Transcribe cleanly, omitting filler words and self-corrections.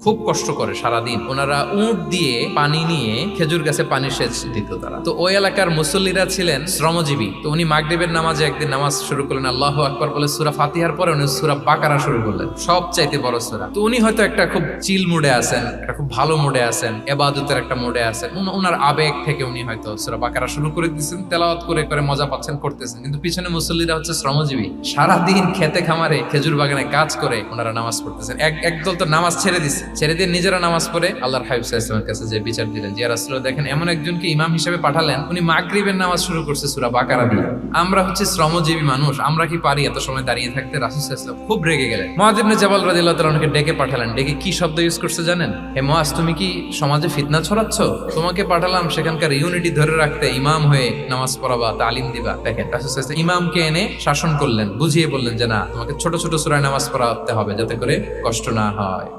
খুব কষ্ট করে সারাদিন। ওনারা উট দিয়ে পানি নিয়ে খেজুর গাছে পানি সেচ দিত তারা। তো ওই এলাকার মুসল্লিরা ছিলেন শ্রমজীবী। তো উনি মাগরিবের নামাজে একদিন নামাজ শুরু করলেন, আল্লাহু আকবার বলে সূরা ফাতিহার পরে উনি সূরা বাকারা শুরু করলেন, সবচাইতে বড় সূরা। তো উনি হয়তো একটা খুব চিল মুডে আছেন, একটা খুব ভালো মুডে আছেন, ইবাদতের একটা মুডে আছেন। ওনার আবেগ থেকে উনি হয়তো সূরা বাকারা শুরু করে দিয়েছেন, তেলাওয়াত করে করে মজা পাচ্ছেন, করতেছেন। কিন্তু পিছনে মুসল্লিরা হচ্ছে শ্রমজীবী, সারাদিন খেতে খামারে খেজুর বাগানে কাজ করে ওনারা নামাজ পড়তেছেন। একদল তো নামাজ ছেড়ে দিচ্ছে, ছেড়ে দিয়ে নিজেরা নামাজ পড়ে আল্লাহর হাবিব সাল্লাল্লাহু আলাইহি ওয়াসাল্লামের কাছে যে বিচার দিলেন, যে রাসূলুল্লাহ দেখেন এমন একজনকে ইমাম হিসেবে পাঠালেন, উনি মাগরিবের নামাজ শুরু করছে সূরা বাকারা দিয়ে। আমরা হচ্ছে শ্রমজীবী মানুষ, আমরা কি পারি এত সময় দাঁড়িয়ে থাকতে? রাসূল সাল্লাল্লাহু আলাইহি ওয়াসাল্লাম খুব রেগে গেলেন। মুআয ইবনে জাবাল রাদিয়াল্লাহু তাআলা ওনাকে ডেকে পাঠালেন। ডেকে কি শব্দ ইউজ করছে জানেন? হে মুআয, তুমি কি সমাজে ফিতনা ছড়াচ্ছ? তোমাকে পাঠালাম সেখানকার ইউনিটি ধরে রাখতে, ইমাম হয়ে নামাজ পড়াবা, তালিম দিবা। দেখেন রাসূল সাল্লাল্লাহু আলাইহি ওয়াসাল্লাম ইমামকে এনে শাসন করলেন, বুঝিয়ে বললেন যে না, তোমাকে ছোট ছোট সূরায় নামাজ পড়াতে হবে যাতে করে কষ্ট না হয়।